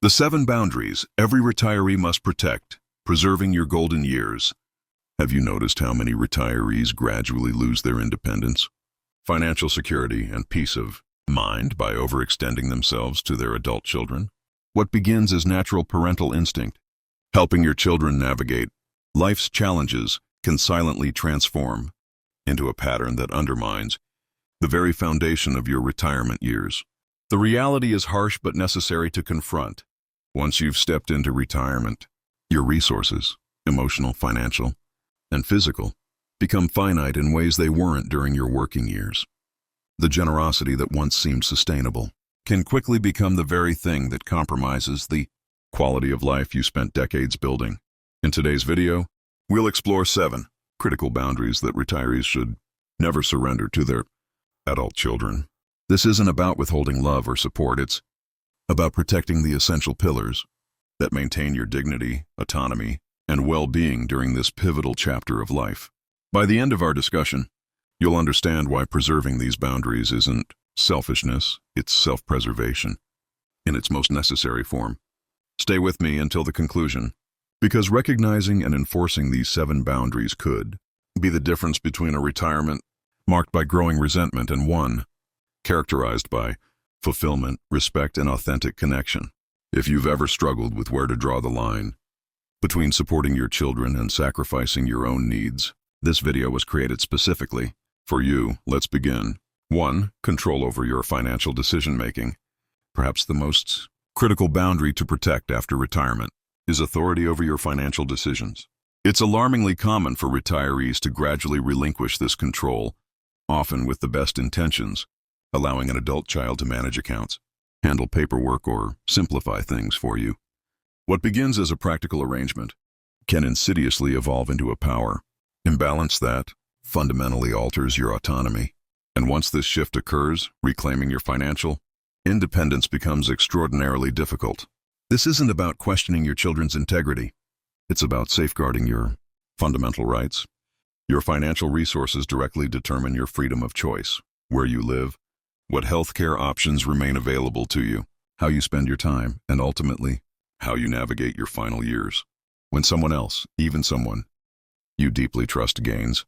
The 7 boundaries every retiree must protect, preserving your golden years. Have you noticed how many retirees gradually lose their independence, financial security, and peace of mind by overextending themselves to their adult children? What begins as natural parental instinct, helping your children navigate life's challenges, can silently transform into a pattern that undermines the very foundation of your retirement years. The reality is harsh but necessary to confront. Once you've stepped into retirement, your resources, emotional, financial, and physical, become finite in ways they weren't during your working years. The generosity that once seemed sustainable can quickly become the very thing that compromises the quality of life you spent decades building. In today's video, we'll explore 7 critical boundaries that retirees should never surrender to their adult children. This isn't about withholding love or support, it's about protecting the essential pillars that maintain your dignity, autonomy, and well-being during this pivotal chapter of life. By the end of our discussion, you'll understand why preserving these boundaries isn't selfishness, it's self-preservation in its most necessary form. Stay with me until the conclusion, because recognizing and enforcing these 7 boundaries could be the difference between a retirement marked by growing resentment and one characterized by fulfillment, respect, and authentic connection. If you've ever struggled with where to draw the line between supporting your children and sacrificing your own needs, this video was created specifically for you. Let's begin. 1. Control over your financial decision-making. Perhaps the most critical boundary to protect after retirement is authority over your financial decisions. It's alarmingly common for retirees to gradually relinquish this control, often with the best intentions, allowing an adult child to manage accounts, handle paperwork, or simplify things for you. What begins as a practical arrangement can insidiously evolve into a power imbalance that fundamentally alters your autonomy. And once this shift occurs, reclaiming your financial independence becomes extraordinarily difficult. This isn't about questioning your children's integrity. It's about safeguarding your fundamental rights. Your financial resources directly determine your freedom of choice, where you live, what healthcare options remain available to you, how you spend your time, and ultimately, how you navigate your final years. When someone else, even someone you deeply trust, gains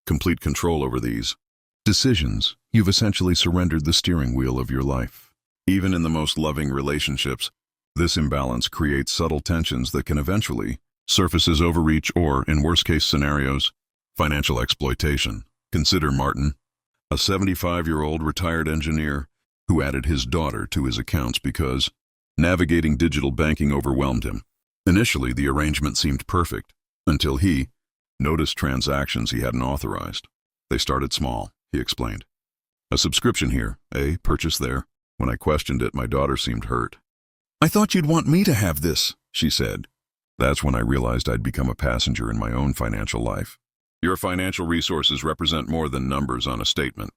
complete control over these decisions, you've essentially surrendered the steering wheel of your life. Even in the most loving relationships, this imbalance creates subtle tensions that can eventually surface as overreach or, in worst-case scenarios, financial exploitation. Consider Martin, a 75-year-old retired engineer who added his daughter to his accounts because navigating digital banking overwhelmed him. Initially, the arrangement seemed perfect until he noticed transactions he hadn't authorized. They started small, he explained. A subscription here, a purchase there. When I questioned it, my daughter seemed hurt. "I thought you'd want me to have this," she said. That's when I realized I'd become a passenger in my own financial life. Your financial resources represent more than numbers on a statement.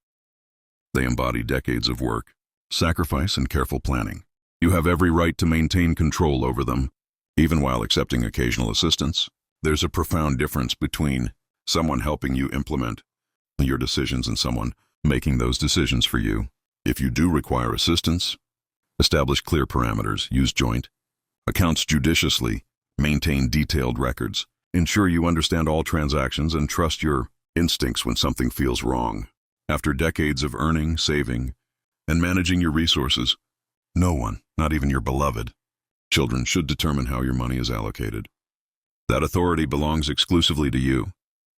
They embody decades of work, sacrifice, and careful planning. You have every right to maintain control over them, even while accepting occasional assistance. There's a profound difference between someone helping you implement your decisions and someone making those decisions for you. If you do require assistance, establish clear parameters, use joint accounts judiciously, maintain detailed records, ensure you understand all transactions, and trust your instincts when something feels wrong. After decades of earning, saving, and managing your resources, no one, not even your beloved children, should determine how your money is allocated. That authority belongs exclusively to you,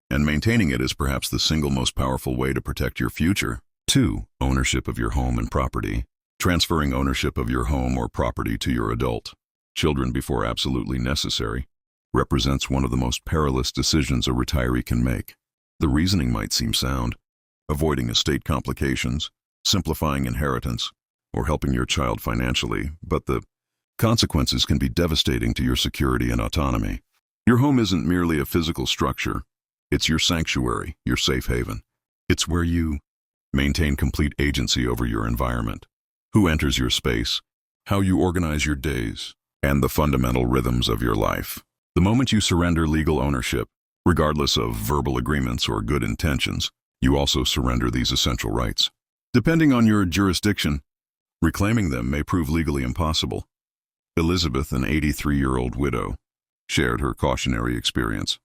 and maintaining it is perhaps the single most powerful way to protect your future. 2. Ownership of your home and property. Transferring ownership of your home or property to your adult children before absolutely necessary represents one of the most perilous decisions a retiree can make. The reasoning might seem sound: avoiding estate complications, simplifying inheritance, or helping your child financially, but the consequences can be devastating to your security and autonomy. Your home isn't merely a physical structure. It's your sanctuary, your safe haven. It's where you maintain complete agency over your environment, who enters your space, how you organize your days, and the fundamental rhythms of your life. The moment you surrender legal ownership, regardless of verbal agreements or good intentions, you also surrender these essential rights. Depending on your jurisdiction, reclaiming them may prove legally impossible. Elizabeth, an 83-year-old widow, shared her cautionary experience.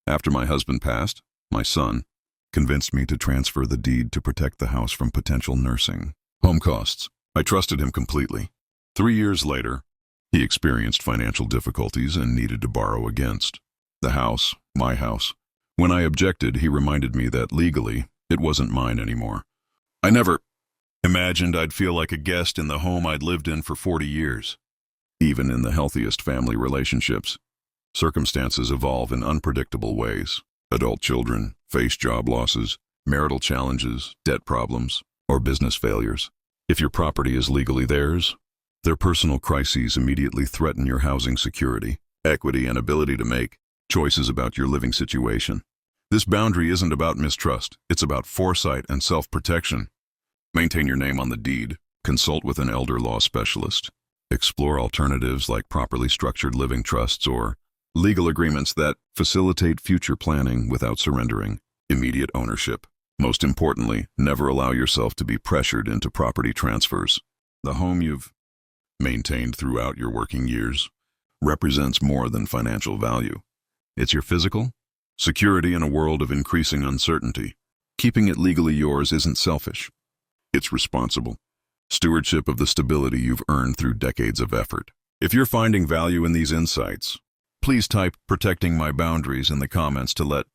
After my husband passed, my son convinced me to transfer the deed to protect the house from potential nursing home costs. I trusted him completely. 3 years later, he experienced financial difficulties and needed to borrow against the house, my house. When I objected, he reminded me that legally, it wasn't mine anymore. I never imagined I'd feel like a guest in the home I'd lived in for 40 years. Even in the healthiest family relationships, circumstances evolve in unpredictable ways. Adult children face job losses, marital challenges, debt problems, or business failures. If your property is legally theirs, their personal crises immediately threaten your housing security, equity, and ability to make choices about your living situation. This boundary isn't about mistrust, it's about foresight and self-protection. Maintain your name on the deed. Consult with an elder law specialist. Explore alternatives like properly structured living trusts or legal agreements that facilitate future planning without surrendering immediate ownership. Most importantly, never allow yourself to be pressured into property transfers. The home you've maintained throughout your working years represents more than financial value. It's your physical security in a world of increasing uncertainty. Keeping it legally yours isn't selfish. It's responsible stewardship of the stability you've earned through decades of effort. If you're finding value in these insights, please type "protecting my boundaries" in the comments to let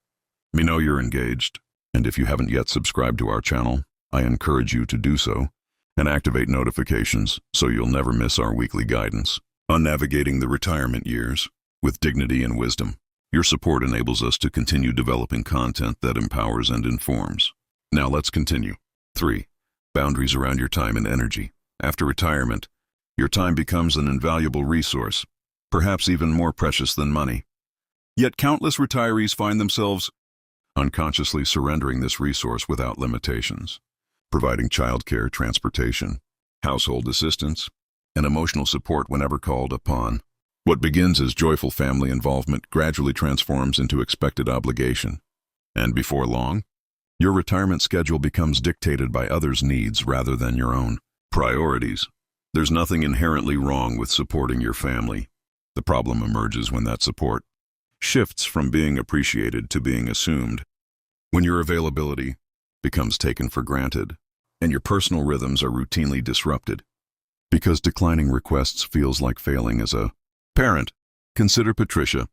me know you're engaged. And if you haven't yet subscribed to our channel, I encourage you to do so and activate notifications so you'll never miss our weekly guidance on navigating the retirement years with dignity and wisdom. Your support enables us to continue developing content that empowers and informs. Now let's continue. 3. Boundaries around your time and energy. After retirement, your time becomes an invaluable resource, perhaps even more precious than money. Yet countless retirees find themselves unconsciously surrendering this resource without limitations, providing childcare, transportation, household assistance, and emotional support whenever called upon. What begins as joyful family involvement gradually transforms into expected obligation, and before long, your retirement schedule becomes dictated by others' needs rather than your own priorities. There's nothing inherently wrong with supporting your family. The problem emerges when that support shifts from being appreciated to being assumed, when your availability becomes taken for granted, and your personal rhythms are routinely disrupted. Because declining requests feels like failing as a parent. Consider Patricia,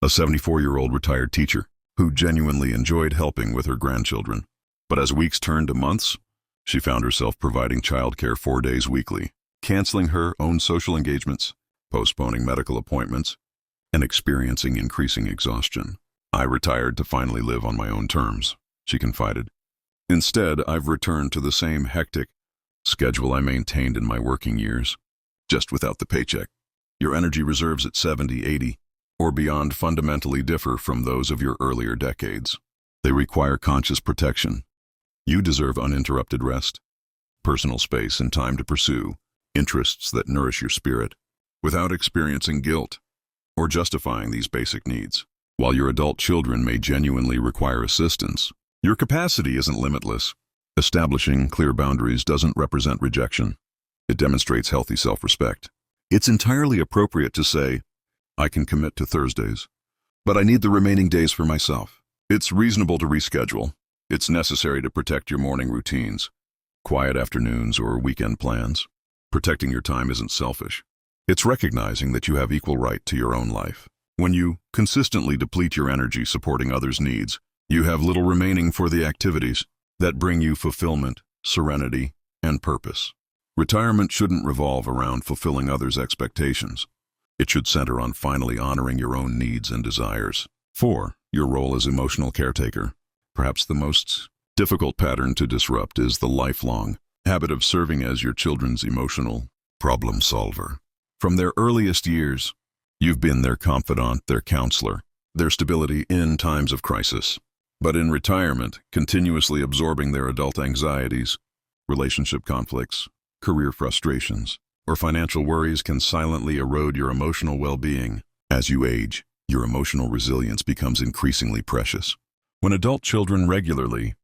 a 74-year-old retired teacher who genuinely enjoyed helping with her grandchildren. But as weeks turned to months, she found herself providing childcare 4 days weekly, canceling her own social engagements, postponing medical appointments, and experiencing increasing exhaustion. "I retired to finally live on my own terms," she confided. "Instead, I've returned to the same hectic schedule I maintained in my working years, just without the paycheck." Your energy reserves at 70, 80, or beyond fundamentally differ from those of your earlier decades. They require conscious protection. You deserve uninterrupted rest, personal space, and time to pursue interests that nourish your spirit without experiencing guilt or justifying these basic needs. While your adult children may genuinely require assistance, your capacity isn't limitless. Establishing clear boundaries doesn't represent rejection. It demonstrates healthy self-respect. It's entirely appropriate to say, "I can commit to Thursdays, but I need the remaining days for myself." It's reasonable to reschedule. It's necessary to protect your morning routines, quiet afternoons, or weekend plans. Protecting your time isn't selfish. It's recognizing that you have equal right to your own life. When you consistently deplete your energy supporting others' needs, you have little remaining for the activities that bring you fulfillment, serenity, and purpose. Retirement shouldn't revolve around fulfilling others' expectations. It should center on finally honoring your own needs and desires. 4. Your role as emotional caretaker. Perhaps the most difficult pattern to disrupt is the lifelong habit of serving as your children's emotional problem solver. From their earliest years, you've been their confidant, their counselor, their stability in times of crisis. But in retirement, continuously absorbing their adult anxieties, relationship conflicts, career frustrations, or financial worries can silently erode your emotional well-being. As you age, your emotional resilience becomes increasingly precious. When adult children regularly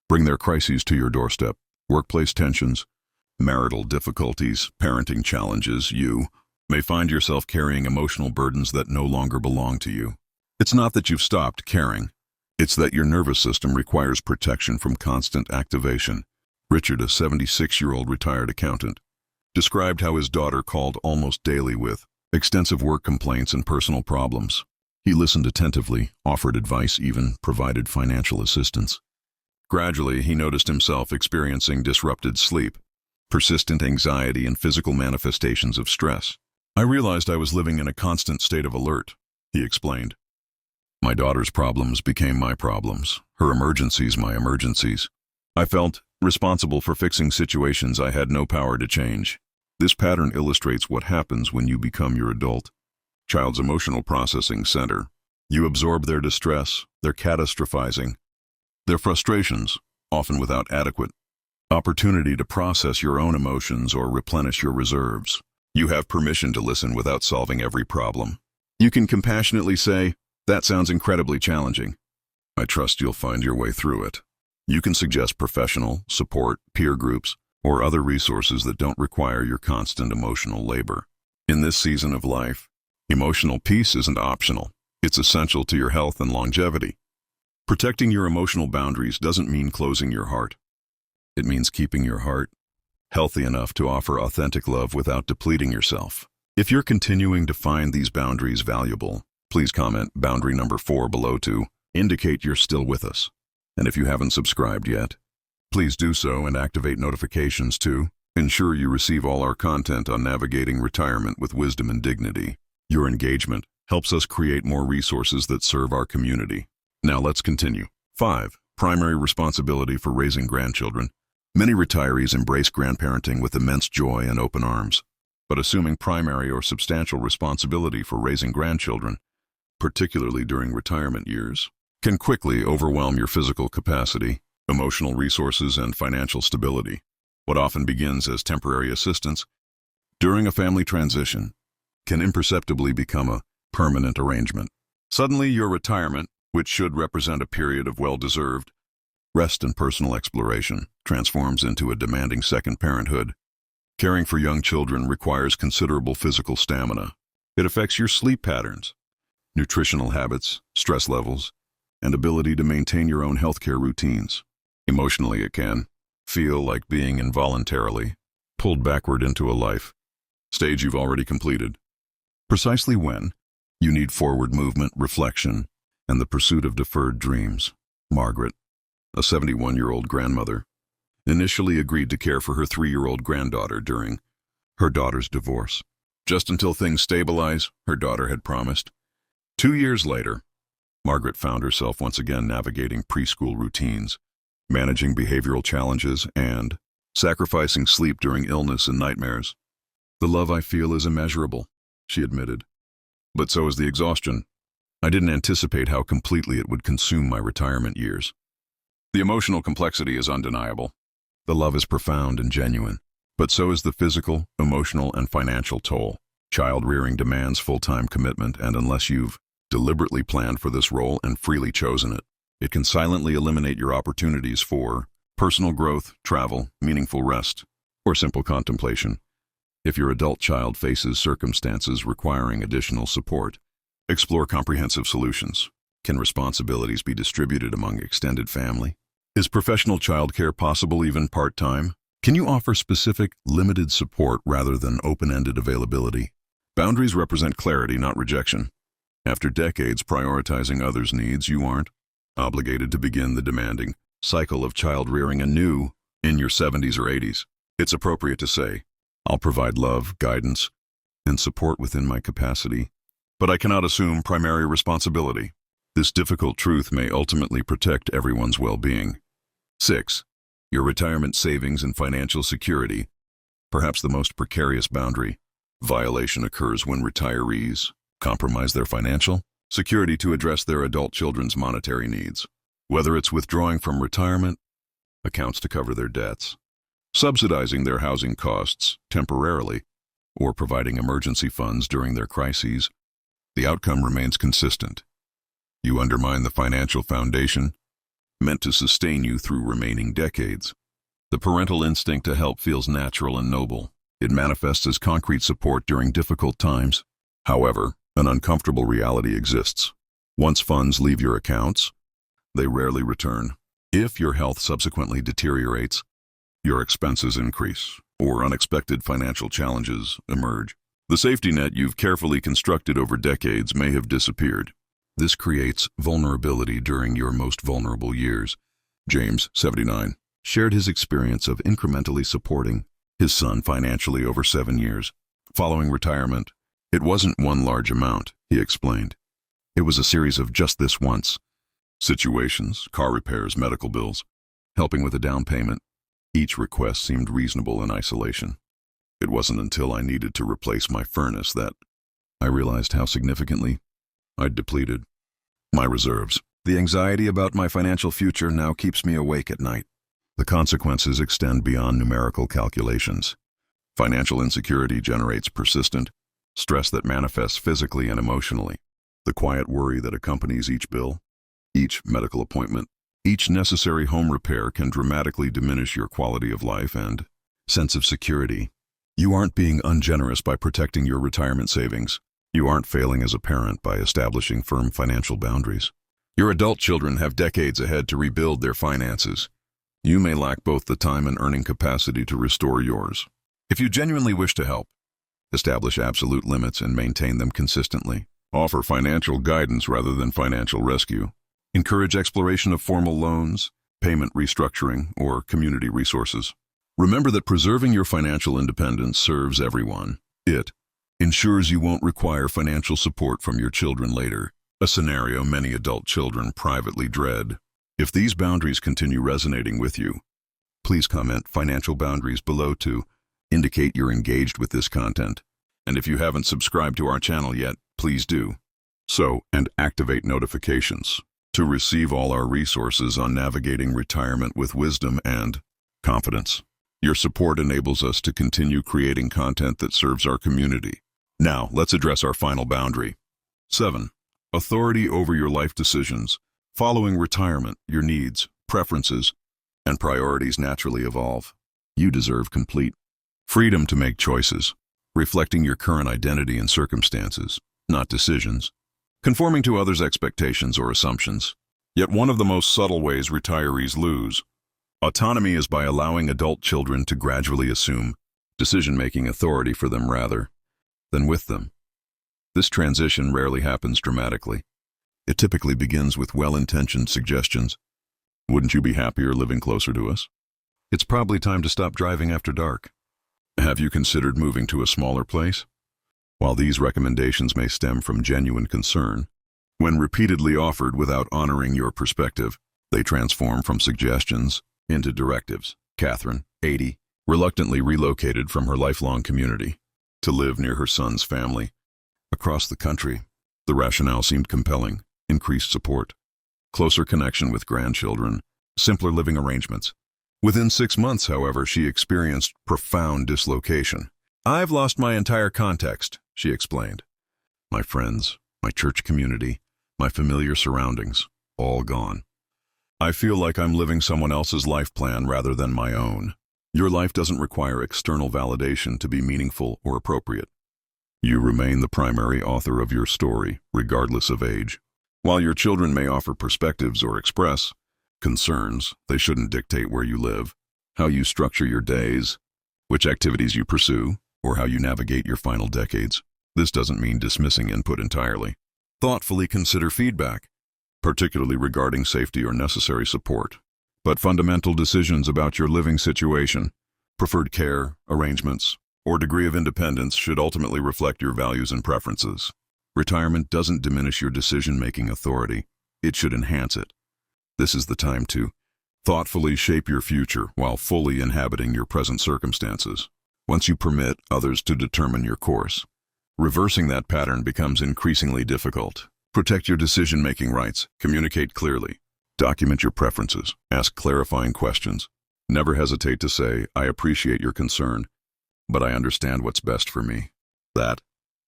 bring their crises to your doorstep, workplace tensions, marital difficulties, parenting challenges, you may find yourself carrying emotional burdens that no longer belong to you. It's not that you've stopped caring. It's that your nervous system requires protection from constant activation. Richard, a 76-year-old retired accountant, described how his daughter called almost daily with extensive work complaints and personal problems. He listened attentively, offered advice, even provided financial assistance. Gradually, he noticed himself experiencing disrupted sleep, persistent anxiety, and physical manifestations of stress. "I realized I was living in a constant state of alert," he explained. "My daughter's problems became my problems, her emergencies my emergencies. I felt responsible for fixing situations I had no power to change." This pattern illustrates what happens when you become your adult child's emotional processing center. You absorb their distress, their catastrophizing, their frustrations, often without adequate opportunity to process your own emotions or replenish your reserves. You have permission to listen without solving every problem. You can compassionately say, "That sounds incredibly challenging. I trust you'll find your way through it." You can suggest professional support, peer groups, or other resources that don't require your constant emotional labor. In this season of life, emotional peace isn't optional. It's essential to your health and longevity. Protecting your emotional boundaries doesn't mean closing your heart. It means keeping your heart healthy enough to offer authentic love without depleting yourself. If you're continuing to find these boundaries valuable, please comment boundary number 4 below to indicate you're still with us. And if you haven't subscribed yet, please do so and activate notifications to ensure you receive all our content on navigating retirement with wisdom and dignity. Your engagement helps us create more resources that serve our community. Now let's continue. 5. Primary responsibility for raising grandchildren. Many retirees embrace grandparenting with immense joy and open arms, but assuming primary or substantial responsibility for raising grandchildren, particularly during retirement years, can quickly overwhelm your physical capacity, emotional resources, and financial stability. What often begins as temporary assistance during a family transition can imperceptibly become a permanent arrangement. Suddenly, your retirement, which should represent a period of well-deserved rest and personal exploration, transforms into a demanding second parenthood. Caring for young children requires considerable physical stamina. It affects your sleep patterns, nutritional habits, stress levels, and ability to maintain your own healthcare routines. Emotionally, it can feel like being involuntarily pulled backward into a life stage you've already completed. Precisely when you need forward movement, reflection, and the pursuit of deferred dreams. Margaret, a 71-year-old grandmother, initially agreed to care for her 3-year-old granddaughter during her daughter's divorce. Just until things stabilize, her daughter had promised. 2 years later, Margaret found herself once again navigating preschool routines, managing behavioral challenges, and sacrificing sleep during illness and nightmares. "The love I feel is immeasurable," she admitted. "But so is the exhaustion. I didn't anticipate how completely it would consume my retirement years." The emotional complexity is undeniable. The love is profound and genuine, but so is the physical, emotional, and financial toll. Child rearing demands full-time commitment, and unless you've deliberately planned for this role and freely chosen it, it can silently eliminate your opportunities for personal growth, travel, meaningful rest, or simple contemplation. If your adult child faces circumstances requiring additional support, explore comprehensive solutions. Can responsibilities be distributed among extended family? Is professional childcare possible even part-time? Can you offer specific, limited support rather than open-ended availability? Boundaries represent clarity, not rejection. After decades prioritizing others' needs, you aren't obligated to begin the demanding cycle of child rearing anew in your 70s or 80s. It's appropriate to say, "I'll provide love, guidance, and support within my capacity, but I cannot assume primary responsibility." This difficult truth may ultimately protect everyone's well-being. 6. Your retirement savings and financial security. Perhaps the most precarious boundary violation occurs when retirees compromise their financial security to address their adult children's monetary needs. Whether it's withdrawing from retirement accounts to cover their debts, subsidizing their housing costs temporarily, or providing emergency funds during their crises, the outcome remains consistent. You undermine the financial foundation meant to sustain you through remaining decades. The parental instinct to help feels natural and noble, It manifests as concrete support during difficult times. However, an uncomfortable reality exists. Once funds leave your accounts, they rarely return. If your health subsequently deteriorates, your expenses increase, or unexpected financial challenges emerge. The safety net you've carefully constructed over decades may have disappeared. This creates vulnerability during your most vulnerable years. James, 79, shared his experience of incrementally supporting his son financially over 7 years. Following retirement, it wasn't one large amount, he explained. It was a series of just this once situations, car repairs, medical bills, helping with a down payment. Each request seemed reasonable in isolation. It wasn't until I needed to replace my furnace that I realized how significantly I'd depleted my reserves. The anxiety about my financial future now keeps me awake at night. The consequences extend beyond numerical calculations. Financial insecurity generates persistent stress that manifests physically and emotionally. The quiet worry that accompanies each bill, each medical appointment, each necessary home repair can dramatically diminish your quality of life and sense of security. You aren't being ungenerous by protecting your retirement savings. You aren't failing as a parent by establishing firm financial boundaries. Your adult children have decades ahead to rebuild their finances. You may lack both the time and earning capacity to restore yours. If you genuinely wish to help, establish absolute limits and maintain them consistently. Offer financial guidance rather than financial rescue. Encourage exploration of formal loans, payment restructuring, or community resources. Remember that preserving your financial independence serves everyone. It ensures you won't require financial support from your children later, a scenario many adult children privately dread. If these boundaries continue resonating with you, please comment financial boundaries below to indicate you're engaged with this content. And if you haven't subscribed to our channel yet, please do so and activate notifications to receive all our resources on navigating retirement with wisdom and confidence. Your support enables us to continue creating content that serves our community. Now, let's address our final boundary. 7. Authority over your life decisions. Following retirement, your needs, preferences, and priorities naturally evolve. You deserve complete freedom to make choices, reflecting your current identity and circumstances, not decisions, conforming to others' expectations or assumptions. Yet one of the most subtle ways retirees lose autonomy is by allowing adult children to gradually assume decision-making authority for them rather than with them. This transition rarely happens dramatically. It typically begins with well-intentioned suggestions. Wouldn't you be happier living closer to us? It's probably time to stop driving after dark. Have you considered moving to a smaller place? While these recommendations may stem from genuine concern, when repeatedly offered without honoring your perspective, they transform from suggestions into directives. Catherine, 80, reluctantly relocated from her lifelong community to live near her son's family across the country. The rationale seemed compelling: increased support, closer connection with grandchildren, simpler living arrangements. Within 6 months, however, she experienced profound dislocation. "I've lost my entire context," she explained. "My friends, my church community, my familiar surroundings, all gone. I feel like I'm living someone else's life plan rather than my own." Your life doesn't require external validation to be meaningful or appropriate. You remain the primary author of your story, regardless of age. While your children may offer perspectives or express concerns, they shouldn't dictate where you live, how you structure your days, which activities you pursue, or how you navigate your final decades. This doesn't mean dismissing input entirely. Thoughtfully consider feedback, particularly regarding safety or necessary support. But fundamental decisions about your living situation, preferred care, arrangements, or degree of independence should ultimately reflect your values and preferences. Retirement doesn't diminish your decision-making authority. It should enhance it. This is the time to thoughtfully shape your future while fully inhabiting your present circumstances. Once you permit others to determine your course, reversing that pattern becomes increasingly difficult. Protect your decision-making rights. Communicate clearly. Document your preferences. Ask clarifying questions. Never hesitate to say, "I appreciate your concern, but I understand what's best for me." That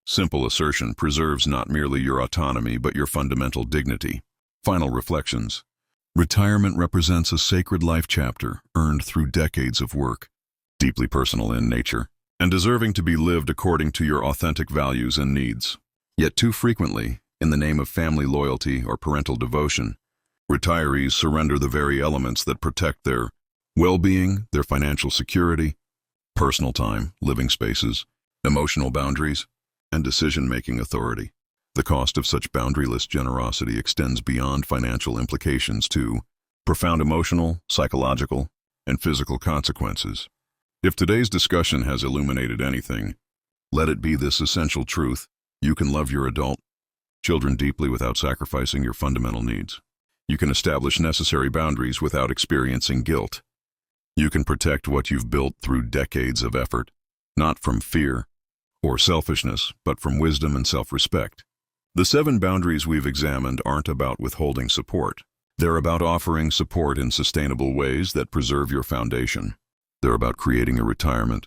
simple assertion preserves not merely your autonomy but your fundamental dignity. Final reflections. Retirement represents a sacred life chapter earned through decades of work, deeply personal in nature, and deserving to be lived according to your authentic values and needs. Yet too frequently, in the name of family loyalty or parental devotion, retirees surrender the very elements that protect their well-being, their financial security, personal time, living spaces, emotional boundaries, and decision-making authority. The cost of such boundaryless generosity extends beyond financial implications to profound emotional, psychological, and physical consequences. If today's discussion has illuminated anything, let it be this essential truth: you can love your adult children deeply without sacrificing your fundamental needs. You can establish necessary boundaries without experiencing guilt. You can protect what you've built through decades of effort, not from fear or selfishness, but from wisdom and self-respect. The 7 boundaries we've examined aren't about withholding support. They're about offering support in sustainable ways that preserve your foundation. They're about creating a retirement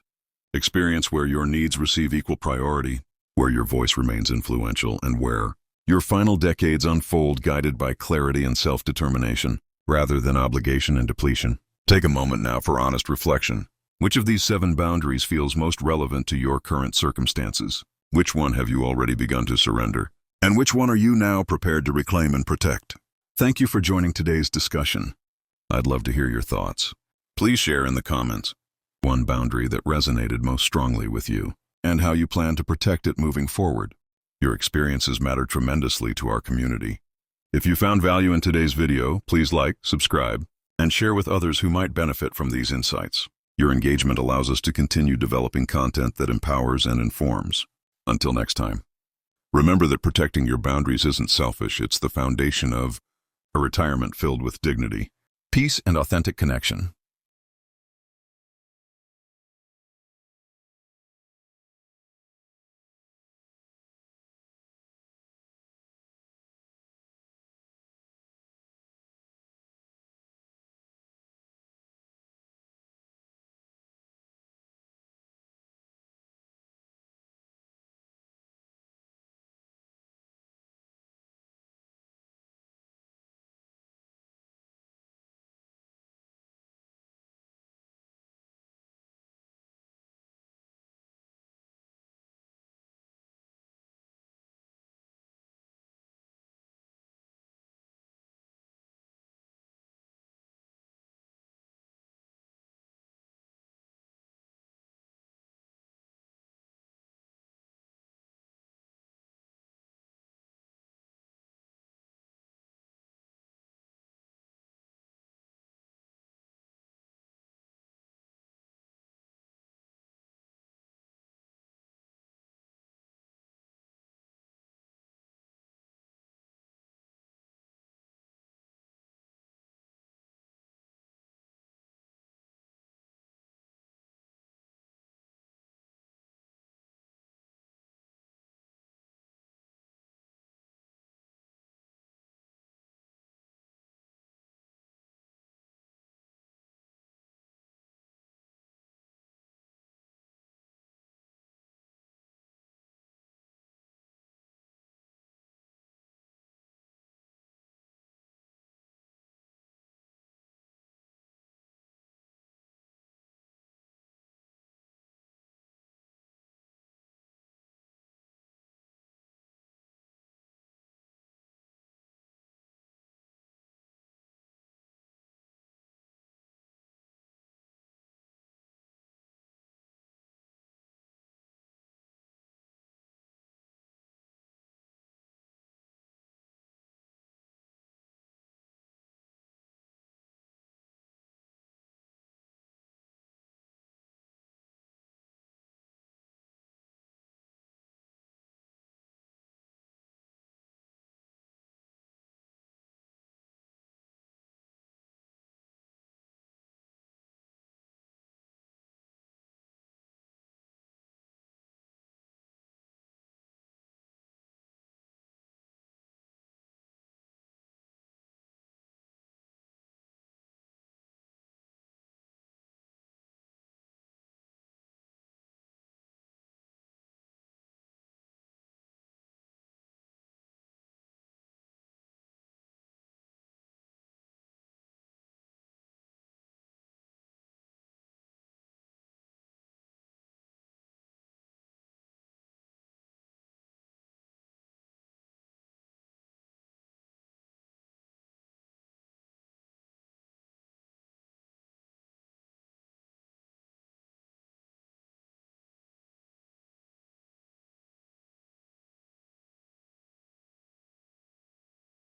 experience where your needs receive equal priority, where your voice remains influential, and where your final decades unfold guided by clarity and self-determination, rather than obligation and depletion. Take a moment now for honest reflection. Which of these 7 boundaries feels most relevant to your current circumstances? Which one have you already begun to surrender? And which one are you now prepared to reclaim and protect? Thank you for joining today's discussion. I'd love to hear your thoughts. Please share in the comments one boundary that resonated most strongly with you, and how you plan to protect it moving forward. Your experiences matter tremendously to our community. If you found value in today's video, please like, subscribe, and share with others who might benefit from these insights. Your engagement allows us to continue developing content that empowers and informs. Until next time, remember that protecting your boundaries isn't selfish. It's the foundation of a retirement filled with dignity, peace, and authentic connection.